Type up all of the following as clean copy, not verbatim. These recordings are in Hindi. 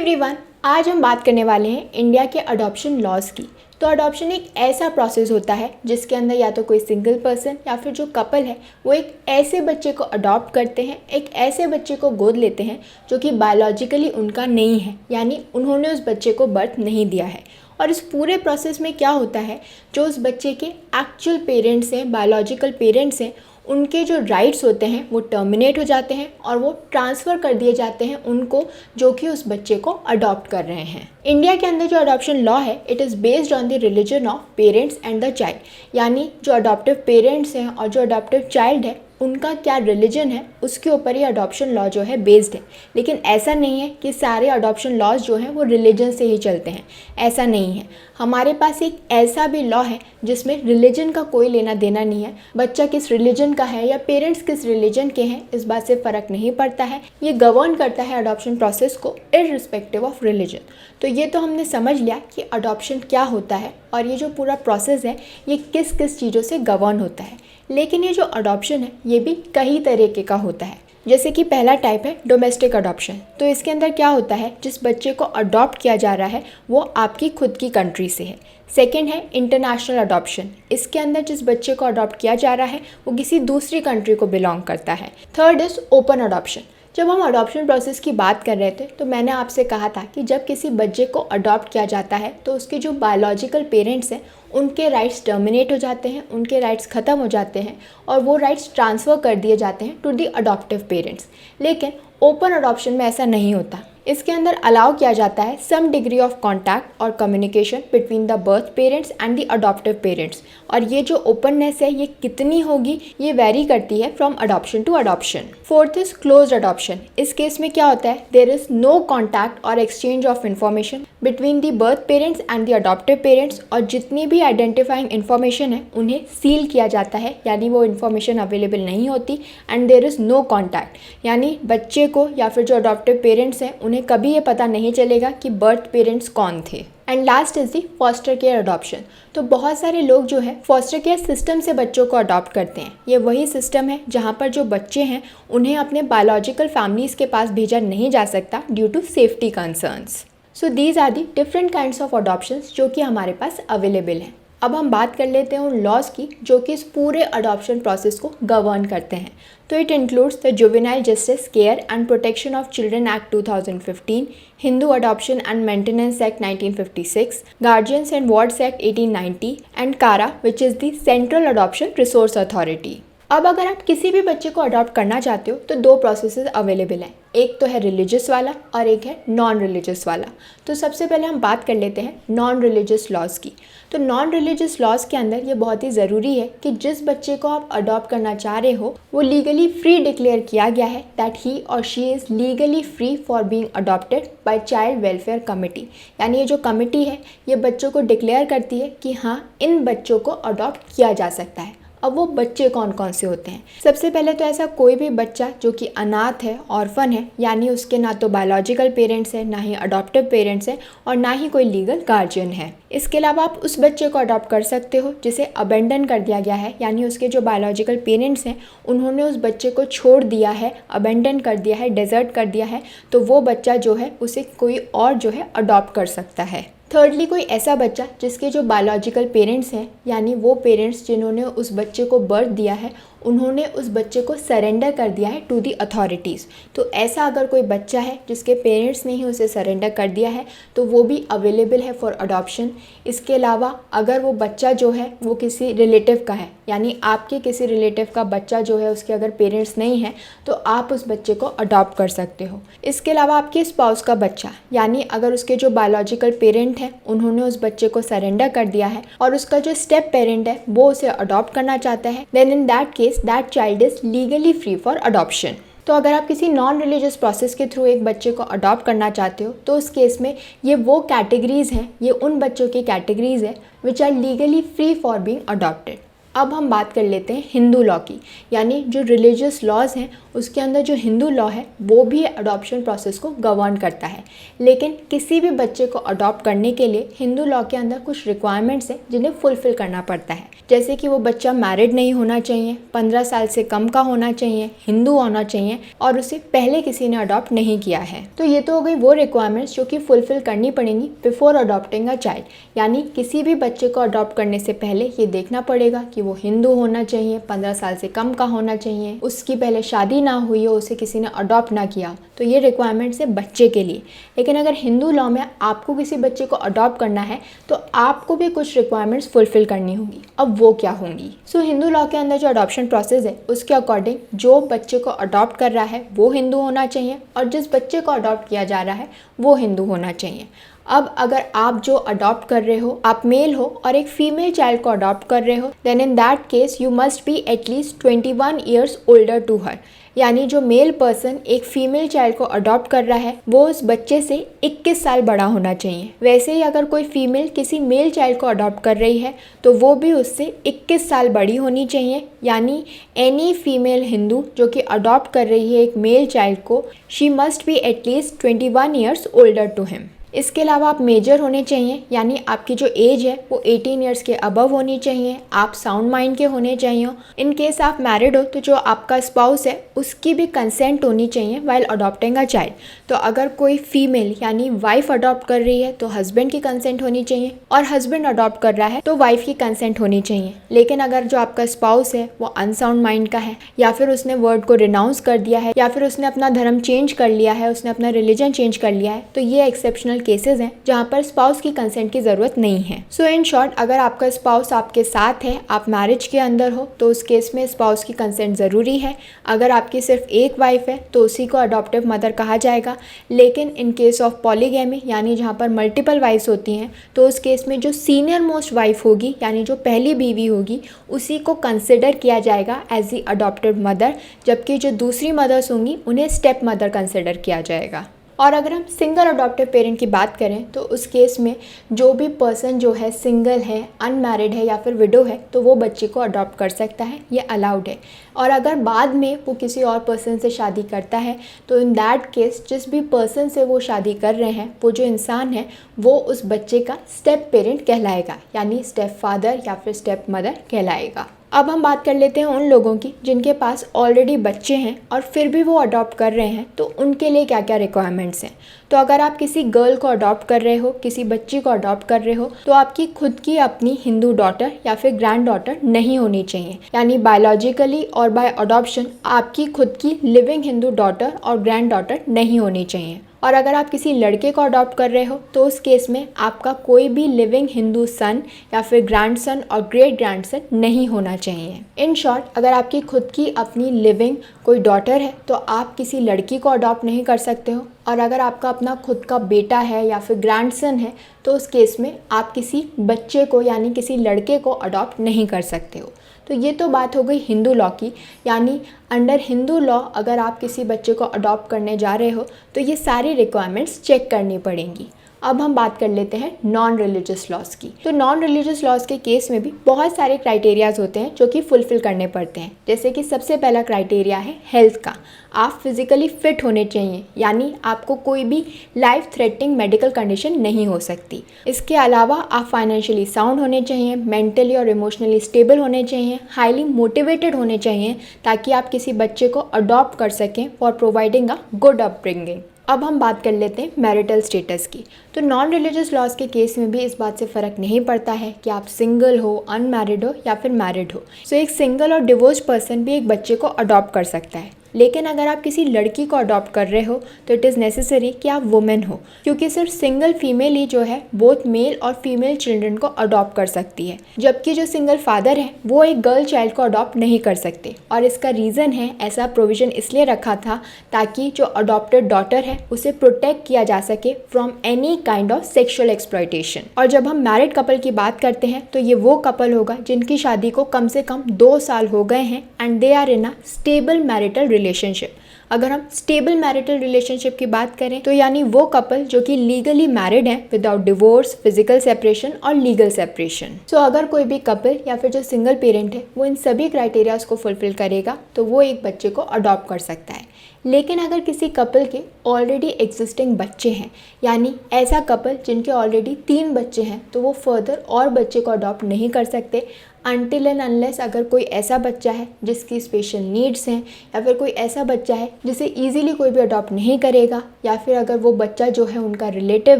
एवरीवन, आज हम बात करने वाले हैं इंडिया के अडॉप्शन लॉज की। तो अडॉप्शन एक ऐसा प्रोसेस होता है जिसके अंदर या तो कोई सिंगल पर्सन या फिर जो कपल है वो एक ऐसे बच्चे को अडॉप्ट करते हैं, एक ऐसे बच्चे को गोद लेते हैं जो कि बायोलॉजिकली उनका नहीं है, यानी उन्होंने उस बच्चे को बर्थ नहीं दिया है। और इस पूरे प्रोसेस में क्या होता है, जो उस बच्चे के एक्चुअल पेरेंट्स हैं, बायोलॉजिकल पेरेंट्स हैं, उनके जो राइट्स होते हैं वो टर्मिनेट हो जाते हैं और वो ट्रांसफ़र कर दिए जाते हैं उनको जो कि उस बच्चे को अडॉप्ट कर रहे हैं। इंडिया के अंदर जो अडॉप्शन लॉ है it is based on the religion of parents and the child, यानी जो अडॉप्टिव पेरेंट्स हैं और जो अडॉप्टिव चाइल्ड है उनका क्या रिलीजन है उसके ऊपर ही अडॉप्शन लॉ जो है बेस्ड है। लेकिन ऐसा नहीं है कि सारे अडॉप्शन लॉज जो हैं वो रिलीजन से ही चलते हैं, ऐसा नहीं है। हमारे पास एक ऐसा भी लॉ है जिसमें रिलीजन का कोई लेना देना नहीं है। बच्चा किस रिलीजन का है या पेरेंट्स किस रिलीजन के हैं इस बात से फ़र्क नहीं पड़ता है, ये गवर्न करता है अडॉप्शन प्रोसेस को इररिस्पेक्टिव ऑफ रिलीजन। तो ये तो हमने समझ लिया कि अडॉप्शन क्या होता है और ये जो पूरा प्रोसेस है ये किस किस चीज़ों से गवर्न होता है। लेकिन ये जो अडॉप्शन है ये भी कई तरीके का होता है। जैसे कि पहला टाइप है डोमेस्टिक अडॉप्शन। तो इसके अंदर क्या होता है, जिस बच्चे को अडॉप्ट किया जा रहा है वो आपकी खुद की कंट्री से है। सेकेंड है इंटरनेशनल अडॉप्शन। इसके अंदर जिस बच्चे को अडॉप्ट किया जा रहा है वो किसी दूसरी कंट्री को बिलोंग करता है। Third is open adoption. जब हम अडॉप्शन प्रोसेस की बात कर रहे थे तो मैंने आपसे कहा था कि जब किसी बच्चे को अडॉप्ट किया जाता है तो उसके जो बायोलॉजिकल पेरेंट्स हैं उनके राइट्स टर्मिनेट हो जाते हैं, उनके राइट्स ख़त्म हो जाते हैं और वो राइट्स ट्रांसफ़र कर दिए जाते हैं टू दी अडॉप्टिव पेरेंट्स। लेकिन ओपन अडॉप्शन में ऐसा नहीं होता। इसके अंदर अलाउ किया जाता है सम डिग्री ऑफ कॉन्टैक्ट और communication between the birth parents and the adoptive parents. और ये जो ओपननेस है ये कितनी होगी ये वेरी करती है from adoption to adoption. Fourth is closed adoption. इस केस में क्या होता है, देयर इज नो कॉन्टैक्ट और exchange of information between the birth parents and the adoptive parents. और जितनी भी आइडेंटिफाइंग इन्फॉर्मेशन है उन्हें सील किया जाता है, यानी वो इन्फॉर्मेशन अवेलेबल नहीं होती। And there is no contact, यानी बच्चे को या फिर जो अडॉप्टिव पेरेंट्स हैं उन्हें कभी ये पता नहीं चलेगा कि बर्थ पेरेंट्स कौन थे। And last is the foster care adoption. तो बहुत सारे लोग जो है फॉस्टर केयर सिस्टम से बच्चों को अडॉप्ट करते हैं। ये वही सिस्टम है जहाँ पर जो बच्चे हैं उन्हें अपने बायोलॉजिकल फैमिलीज़ के पास भेजा नहीं जा सकता due to safety concerns. So these are the different kinds of adoptions जो कि हमारे पास अवेलेबल हैं। अब हम बात कर लेते हैं उन लॉज की जो कि इस पूरे अडॉप्शन प्रोसेस को गवर्न करते हैं। तो it includes the juvenile justice care and protection of children act 2015, Hindu adoption and maintenance act 1956, guardians and wards act 1890 and CARA which is the central adoption resource authority. अब अगर आप किसी भी बच्चे को अडॉप्ट करना चाहते हो तो दो प्रोसेसेस अवेलेबल हैं, एक तो है रिलीजियस वाला और एक है नॉन रिलीजियस वाला। तो सबसे पहले हम बात कर लेते हैं नॉन रिलीजियस लॉज की। तो नॉन रिलीजियस लॉज के अंदर ये बहुत ही ज़रूरी है कि जिस बच्चे को आप अडॉप्ट करना चाह रहे हो वो लीगली फ्री डिक्लेयर किया गया है दैट ही और she is legally free for being adopted by child welfare committee. यानी ये जो कमेटी है ये बच्चों को डिक्लेयर करती है कि हाँ इन बच्चों को अडॉप्ट किया जा सकता है। अब वो बच्चे कौन कौन से होते हैं, सबसे पहले तो ऐसा कोई भी बच्चा जो कि अनाथ है, ऑर्फन है, यानी उसके ना तो बायोलॉजिकल पेरेंट्स हैं ना ही अडॉप्टिव पेरेंट्स हैं और ना ही कोई लीगल गार्जियन है। इसके अलावा आप उस बच्चे को अडॉप्ट कर सकते हो जिसे अबेंडन कर दिया गया है, यानी उसके जो बायोलॉजिकल पेरेंट्स हैं उन्होंने उस बच्चे को छोड़ दिया है, अबेंडन कर दिया है, डेजर्ट कर दिया है, तो वो बच्चा जो है उसे कोई और जो है अडॉप्ट कर सकता है। थर्डली कोई ऐसा बच्चा जिसके जो बायोलॉजिकल पेरेंट्स हैं, यानी वो पेरेंट्स जिन्होंने उस बच्चे को बर्थ दिया है उन्होंने उस बच्चे को सरेंडर कर दिया है टू दी अथॉरिटीज़। तो ऐसा अगर कोई बच्चा है जिसके पेरेंट्स ने ही उसे सरेंडर कर दिया है तो वो भी अवेलेबल है फॉर अडॉप्शन। इसके अलावा अगर वो बच्चा जो है वो किसी रिलेटिव का है, यानी आपके किसी रिलेटिव का बच्चा जो है उसके अगर पेरेंट्स नहीं हैं तो आप उस बच्चे को अडॉप्ट कर सकते हो। इसके अलावा आपके स्पाउस का बच्चा, यानी अगर उसके जो बायोलॉजिकल पेरेंट हैं उन्होंने उस बच्चे को सरेंडर कर दिया है और उसका जो स्टेप पेरेंट है वो उसे अडॉप्ट करना चाहता है, then in that case that child is legally free for adoption. तो अगर आप किसी नॉन रिलीजियस प्रोसेस के थ्रू एक बच्चे को अडॉप्ट करना चाहते हो तो उस केस में ये वो कैटेगरीज हैं, ये उन बच्चों की कैटेगरीज है which are legally free for being adopted. अब हम बात कर लेते हैं हिंदू लॉ की, यानी जो रिलीजियस लॉज हैं उसके अंदर जो हिंदू लॉ है वो भी अडॉप्शन प्रोसेस को गवर्न करता है। लेकिन किसी भी बच्चे को अडॉप्ट करने के लिए हिंदू लॉ के अंदर कुछ रिक्वायरमेंट्स हैं जिन्हें फुलफिल करना पड़ता है, जैसे कि वो बच्चा मैरिड नहीं होना चाहिए, 15 साल से कम का होना चाहिए, हिंदू होना चाहिए और उसे पहले किसी ने अडॉप्ट नहीं किया है। तो ये तो हो गई वो रिक्वायरमेंट्स जो कि फुलफिल करनी पड़ेंगी बिफोर अडॉप्टिंग अ चाइल्ड, यानी किसी भी बच्चे को अडॉप्ट करने से पहले ये देखना पड़ेगा कि वो हिंदू होना चाहिए, 15 साल से कम का होना चाहिए, उसकी पहले शादी ना हुई हो, उसे किसी ने अडॉप्ट ना किया। तो ये रिक्वायरमेंट्स है बच्चे के लिए। लेकिन अगर हिंदू लॉ में आपको किसी बच्चे को अडॉप्ट करना है तो आपको भी कुछ रिक्वायरमेंट्स फुलफिल करनी होगी। अब वो क्या होंगी? सो हिंदू लॉ के अंदर जो अडॉप्शन प्रोसेस है उसके अकॉर्डिंग जो बच्चे को अडॉप्ट कर रहा है वो हिंदू होना चाहिए और जिस बच्चे को अडॉप्ट किया जा रहा है वो हिंदू होना चाहिए। अब अगर आप जो अडॉप्ट कर रहे हो, आप मेल हो और एक फीमेल चाइल्ड को अडॉप्ट कर रहे हो, then in that case you must be at least 21 years older to her, यानी जो मेल पर्सन एक फीमेल चाइल्ड को अडॉप्ट कर रहा है वो उस बच्चे से 21 साल बड़ा होना चाहिए। वैसे ही अगर कोई फीमेल किसी मेल चाइल्ड को अडॉप्ट कर रही है तो वो भी उससे 21 साल बड़ी होनी चाहिए, यानी एनी फीमेल हिंदू जो कि अडॉप्ट कर रही है एक मेल चाइल्ड को, she must be at least 21 years older to him. इसके अलावा आप मेजर होने चाहिए, यानी आपकी जो एज है वो 18 ईयर्स के अबव होनी चाहिए, आप साउंड माइंड के होने चाहिए। इन केस आप मैरिड हो तो जो आपका स्पाउस है उसकी भी कंसेंट होनी चाहिए वाइल अडॉप्टिंग अ चाइल्ड। तो अगर कोई फीमेल यानी वाइफ अडॉप्ट कर रही है तो हस्बैंड की कंसेंट होनी चाहिए और हस्बैंड अडॉप्ट कर रहा है तो वाइफ की कंसेंट होनी चाहिए। लेकिन अगर जो आपका स्पाउस है वो अनसाउंड माइंड का है या फिर उसने वर्ड को रिनाउंस कर दिया है या फिर उसने अपना धर्म चेंज कर लिया है, उसने अपना रिलीजन चेंज कर लिया है, तो ये एक्सेप्शनल केसेस हैं जहाँ पर स्पाउस की कंसेंट की जरूरत नहीं है। सो इन शॉर्ट, अगर आपका स्पाउस आपके साथ है, आप मैरिज के अंदर हो, तो उस केस में स्पाउस की कंसेंट जरूरी है। अगर आपकी सिर्फ एक वाइफ है तो उसी को अडॉप्टिव मदर कहा जाएगा। लेकिन इन केस ऑफ पॉलीगैमी यानी जहाँ पर मल्टीपल वाइफ्स होती हैं तो उस केस में जो सीनियर मोस्ट वाइफ होगी यानी जो पहली बीवी होगी उसी को कंसिडर किया जाएगा एज दी अडॉप्टेड मदर, जबकि जो दूसरी मदर्स होंगी उन्हें स्टेप मदर कंसिडर किया जाएगा। और अगर हम सिंगल अडॉप्टिव पेरेंट की बात करें तो उस केस में जो भी पर्सन जो है सिंगल है, अनमैरिड है या फिर विडो है तो वो बच्चे को अडॉप्ट कर सकता है, ये अलाउड है। और अगर बाद में वो किसी और पर्सन से शादी करता है तो इन दैट केस जिस भी पर्सन से वो शादी कर रहे हैं वो जो इंसान है वो उस बच्चे का स्टेप पेरेंट कहलाएगा, यानी स्टेप फादर या फिर स्टेप मदर कहलाएगा। अब हम बात कर लेते हैं उन लोगों की जिनके पास ऑलरेडी बच्चे हैं और फिर भी वो अडॉप्ट कर रहे हैं, तो उनके लिए क्या क्या रिक्वायरमेंट्स हैं। तो अगर आप किसी गर्ल को अडॉप्ट कर रहे हो, किसी बच्ची को अडॉप्ट कर रहे हो, तो आपकी खुद की अपनी हिंदू डॉटर या फिर ग्रैंड डॉटर नहीं होनी चाहिए, यानी बायोलॉजिकली और बाय अडॉप्शन आपकी खुद की लिविंग हिंदू डॉटर और ग्रैंड डॉटर नहीं होनी चाहिए। और अगर आप किसी लड़के को अडॉप्ट कर रहे हो तो उस केस में आपका कोई भी लिविंग हिंदू सन या फिर ग्रैंडसन और ग्रेट ग्रैंडसन नहीं होना चाहिए। इन शॉर्ट, अगर आपकी खुद की अपनी लिविंग कोई डॉटर है तो आप किसी लड़की को अडॉप्ट नहीं कर सकते हो, और अगर आपका अपना खुद का बेटा है या फिर ग्रैंडसन है तो उस केस में आप किसी बच्चे को यानी किसी लड़के को अडॉप्ट नहीं कर सकते हो। तो ये तो बात हो गई हिंदू लॉ की, यानी अंडर हिंदू लॉ अगर आप किसी बच्चे को अडॉप्ट करने जा रहे हो तो ये सारी रिक्वायरमेंट्स चेक करनी पड़ेंगी। अब हम बात कर लेते हैं नॉन रिलीजियस लॉज की। तो नॉन रिलीजियस लॉज के केस में भी बहुत सारे क्राइटेरियाज होते हैं जो कि फुलफिल करने पड़ते हैं। जैसे कि सबसे पहला क्राइटेरिया है हेल्थ का। आप फिजिकली फिट होने चाहिए, यानी आपको कोई भी लाइफ थ्रेटनिंग मेडिकल कंडीशन नहीं हो सकती। इसके अलावा आप फाइनेंशियली साउंड होने चाहिए, मेंटली और इमोशनली स्टेबल होने चाहिए, हाईली मोटिवेटेड होने चाहिए ताकि आप किसी बच्चे को अडॉप्ट कर सकें for providing a good upbringing. अब हम बात कर लेते हैं मैरिटल स्टेटस की। तो नॉन रिलीजियस लॉज के केस में भी इस बात से फ़र्क नहीं पड़ता है कि आप सिंगल हो, अनमैरिड हो या फिर मैरिड हो। सो एक सिंगल और डिवोर्स पर्सन भी एक बच्चे को अडॉप्ट कर सकता है। लेकिन अगर आप किसी लड़की को अडॉप्ट कर रहे हो तो इट इज़ नेसेसरी कि आप वुमेन हो, क्योंकि सिर्फ सिंगल फीमेल ही जो है बोथ मेल और फीमेल चिल्ड्रन को अडॉप्ट कर सकती है, जबकि जो सिंगल फादर है वो एक गर्ल चाइल्ड को अडॉप्ट नहीं कर सकते। और इसका रीज़न है, ऐसा प्रोविज़न इसलिए रखा था ताकि जो अडॉप्टेड डॉटर है उसे प्रोटेक्ट किया जा सके from any kind of sexual exploitation. और जब हम मैरिड कपल की बात करते हैं तो ये वो कपल होगा जिनकी शादी को कम से कम 2 साल हो गए हैं and they are in a stable marital relationship. अगर हम स्टेबल मैरिटल रिलेशनशिप की बात करें तो यानी वो कपल जो कि लीगली मैरिड है विदाउट डिवोर्स, फिजिकल सेपरेशन और लीगल सेपरेशन। सो अगर कोई भी कपल या फिर जो सिंगल पेरेंट है वो इन सभी क्राइटेरियाज को फुलफिल करेगा तो वो एक बच्चे को अडॉप्ट कर सकता है। लेकिन अगर किसी कपल के ऑलरेडी एग्जिस्टिंग बच्चे हैं, यानी ऐसा कपल जिनके ऑलरेडी 3 बच्चे हैं, तो वो फर्दर और बच्चे को अडॉप्ट नहीं कर सकते अनटिल एंड अनलेस अगर कोई ऐसा बच्चा है जिसकी स्पेशल नीड्स हैं, या फिर कोई ऐसा बच्चा है जिसे ईजिली कोई भी अडॉप्ट नहीं करेगा, या फिर अगर वो बच्चा जो है उनका रिलेटिव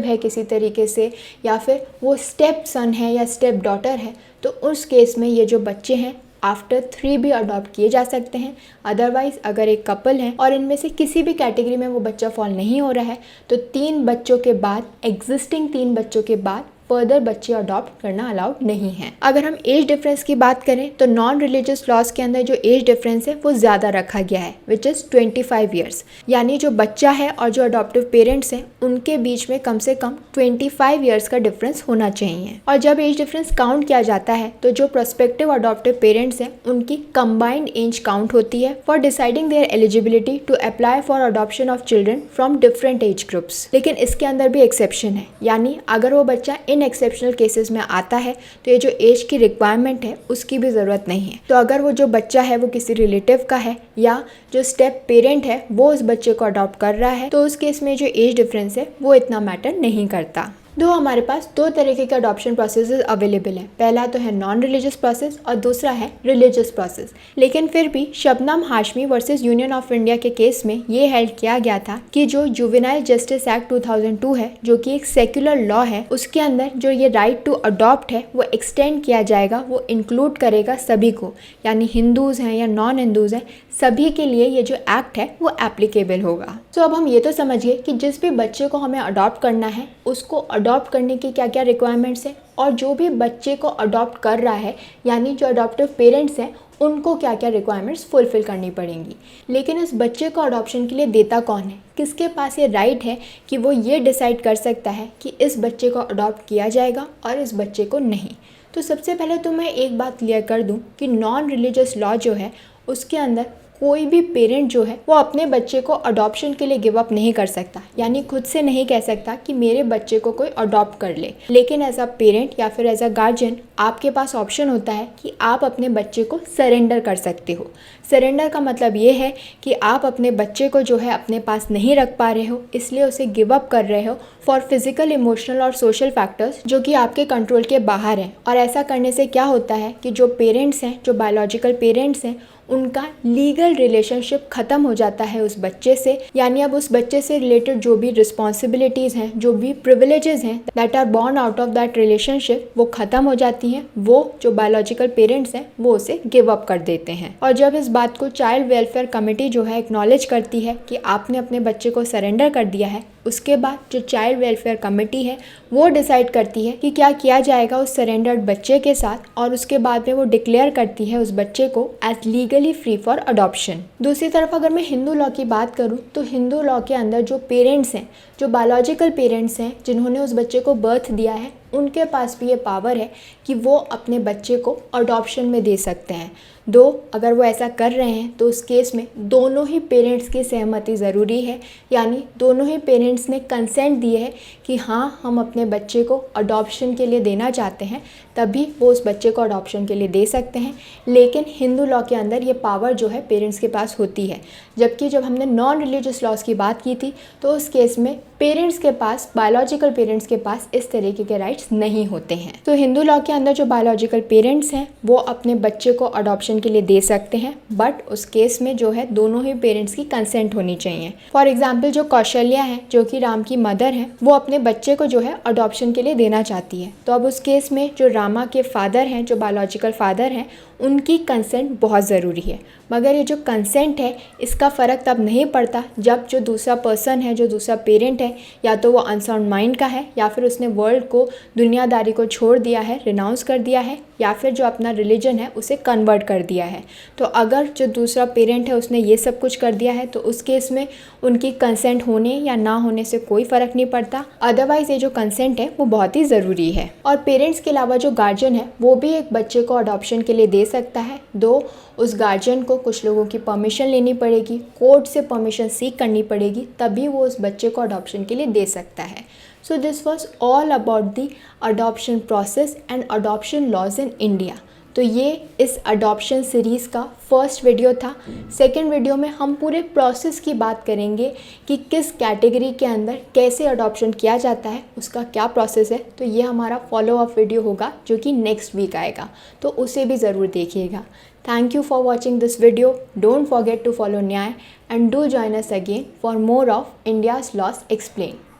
है किसी तरीके से, या फिर वो स्टेप सन है या स्टेप डॉटर है, तो उस केस में ये जो बच्चे हैं आफ्टर 3 भी अडॉप्ट किए जा सकते हैं। अदरवाइज़ अगर एक कपल है और इनमें से किसी भी कैटेगरी में वो बच्चा फॉल नहीं हो रहा है तो 3 बच्चों के बाद, एग्जिस्टिंग 3 बच्चों के बाद फर्दर बच्चे अडॉप्ट करना अलाउड नहीं है। अगर हम एज डिफरेंस की बात करें तो नॉन रिलीजियस लॉज के अंदर जो एज डिफरेंस है वो ज़्यादा रखा गया है, विच इज़ 25 ईयर्स। यानी जो बच्चा है और जो अडॉप्टिव पेरेंट्स हैं उनके बीच में कम से कम 25 ईयर्स का डिफरेंस होना चाहिए। और जब एज डिफरेंस काउंट किया जाता है तो जो प्रोस्पेक्टिव अडॉप्टिव पेरेंट्स हैं उनकी कंबाइंड एज काउंट होती है for deciding their eligibility to apply for adoption of children from different age groups. लेकिन इसके अंदर भी एक्सेप्शन है, यानी अगर वो बच्चा इन एक्सेप्शनल केसेस में आता है तो ये जो एज की रिक्वायरमेंट है उसकी भी ज़रूरत नहीं है। तो अगर वो जो बच्चा है वो किसी रिलेटिव का है या जो स्टेप पेरेंट है वो उस बच्चे को अडॉप्ट कर रहा है तो उस केस में जो एज डिफरेंस है वो इतना मैटर नहीं करता। हमारे पास 2 तरीके के अडॉप्शन प्रोसेसेस अवेलेबल हैं। पहला तो है नॉन रिलीजियस प्रोसेस और दूसरा है रिलीजियस प्रोसेस। लेकिन फिर भी Shabnam Hashmi versus union of India के केस में ये हेल्ड किया गया था कि जो जुवेनाइल जस्टिस एक्ट 2002 है, जो कि एक सेक्युलर लॉ है, उसके अंदर जो ये राइट टू अडॉप्ट है वो एक्सटेंड किया जाएगा, वो इंक्लूड करेगा सभी को, यानी हिंदूज़ हैं या नॉन हिंदूज़ हैं, सभी के लिए ये जो एक्ट है वो एप्लीकेबल होगा। तो अब हम ये तो समझिए कि जिस भी बच्चे को हमें अडॉप्ट करना है उसको अडॉप्ट करने की क्या क्या रिक्वायरमेंट्स हैं, और जो भी बच्चे को अडॉप्ट कर रहा है यानी जो अडॉप्टिव पेरेंट्स हैं उनको क्या क्या रिक्वायरमेंट्स फुलफिल करनी पड़ेंगी। लेकिन इस बच्चे को अडॉप्शन के लिए देता कौन है, किसके पास ये राइट है कि वो ये डिसाइड कर सकता है कि इस बच्चे को अडॉप्ट किया जाएगा और इस बच्चे को नहीं। तो सबसे पहले तो मैं एक बात क्लियर कर दूं कि नॉन रिलीजियस लॉ जो है उसके अंदर कोई भी पेरेंट जो है वो अपने बच्चे को अडॉप्शन के लिए गिव अप नहीं कर सकता, यानी खुद से नहीं कह सकता कि मेरे बच्चे को कोई अडॉप्ट कर ले। लेकिन एज अ पेरेंट या फिर एज अ गार्जियन आपके पास ऑप्शन होता है कि आप अपने बच्चे को सरेंडर कर सकते हो। सरेंडर का मतलब ये है कि आप अपने बच्चे को जो है अपने पास नहीं रख पा रहे हो, इसलिए उसे गिव अप कर रहे हो फॉर फिजिकल, इमोशनल और सोशल फैक्टर्स जो कि आपके कंट्रोल के बाहर हैं। और ऐसा करने से क्या होता है कि जो पेरेंट्स हैं, जो बायोलॉजिकल पेरेंट्स हैं, उनका लीगल रिलेशनशिप ख़त्म हो जाता है उस बच्चे से, यानी अब उस बच्चे से रिलेटेड जो भी रिस्पॉन्सिबिलिटीज़ हैं, जो भी प्रिविलेजेस हैं that are born out of that relationship, वो ख़त्म हो जाती हैं। वो जो बायोलॉजिकल पेरेंट्स हैं वो उसे गिव अप कर देते हैं। और जब इस बात को चाइल्ड वेलफेयर कमेटी जो है एक्नॉलेज करती है कि आपने अपने बच्चे को सरेंडर कर दिया है, उसके बाद जो चाइल्ड वेलफेयर कमेटी है वो डिसाइड करती है कि क्या किया जाएगा उस सरेंडर्ड बच्चे के साथ, और उसके बाद में वो डिक्लेयर करती है उस बच्चे को as legally free for adoption. दूसरी तरफ अगर मैं हिंदू लॉ की बात करूं तो हिंदू लॉ के अंदर जो पेरेंट्स हैं, जो बायोलॉजिकल पेरेंट्स हैं जिन्होंने उस बच्चे को बर्थ दिया है, उनके पास भी ये पावर है कि वो अपने बच्चे को अडॉप्शन में दे सकते हैं। दो अगर वो ऐसा कर रहे हैं तो उस केस में दोनों ही पेरेंट्स की सहमति ज़रूरी है, यानी दोनों ही पेरेंट्स ने कंसेंट दिए है कि हाँ हम अपने बच्चे को अडॉप्शन के लिए देना चाहते हैं, तभी वो उस बच्चे को अडॉप्शन के लिए दे सकते हैं। लेकिन हिंदू लॉ के अंदर ये पावर जो है पेरेंट्स के पास होती है, जबकि जब हमने नॉन रिलीजियस लॉज की बात की थी तो उस केस में पेरेंट्स के पास, बायोलॉजिकल पेरेंट्स के पास इस तरीके के राइट्स नहीं होते हैं। तो हिंदू लॉ के अंदर जो बायोलॉजिकल पेरेंट्स हैं वो अपने बच्चे को अडॉप्शन के लिए दे सकते हैं, बट उस केस में जो है दोनों ही पेरेंट्स की कंसेंट होनी चाहिए। फॉर एग्जाम्पल जो कौशल्या है जो कि राम की मदर है, वो अपने बच्चे को जो है अडॉप्शन के लिए देना चाहती है। तो अब उस केस में जो रामा के फादर हैं, जो बायोलॉजिकल फादर हैं, उनकी कंसेंट बहुत ज़रूरी है। मगर ये जो कंसेंट है इसका फ़र्क तब नहीं पड़ता जब जो दूसरा पर्सन है, जो दूसरा पेरेंट है, या तो वो अनसाउंड माइंड का है या फिर उसने वर्ल्ड को, दुनियादारी को छोड़ दिया है, रिनाउंस कर दिया है, या फिर जो अपना रिलीजन है उसे कन्वर्ट कर दिया है। तो अगर जो दूसरा पेरेंट है उसने ये सब कुछ कर दिया है तो उस केस में उनकी कंसेंट होने या ना होने से कोई फ़र्क नहीं पड़ता। अदरवाइज़ ये जो कंसेंट है वो बहुत ही ज़रूरी है। और पेरेंट्स के अलावा जो गार्जियन है वो भी एक बच्चे को अडॉप्शन के लिए दे सकता है, दो उस गार्जियन को कुछ लोगों की परमिशन लेनी पड़ेगी, कोर्ट से परमिशन सीक करनी पड़ेगी, तभी वो उस बच्चे को अडॉप्शन के लिए दे सकता है। So this was all about the adoption process and adoption laws in India. तो ये इस अडॉप्शन सीरीज़ का फर्स्ट वीडियो था। सेकंड वीडियो में हम पूरे प्रोसेस की बात करेंगे कि किस कैटेगरी के अंदर कैसे अडॉप्शन किया जाता है, उसका क्या प्रोसेस है। तो ये हमारा फॉलो अप वीडियो होगा जो कि नेक्स्ट वीक आएगा, तो उसे भी ज़रूर देखिएगा। Thank you for watching this video. Don't forget to follow Nyay and do join us again for more of India's Laws Explained.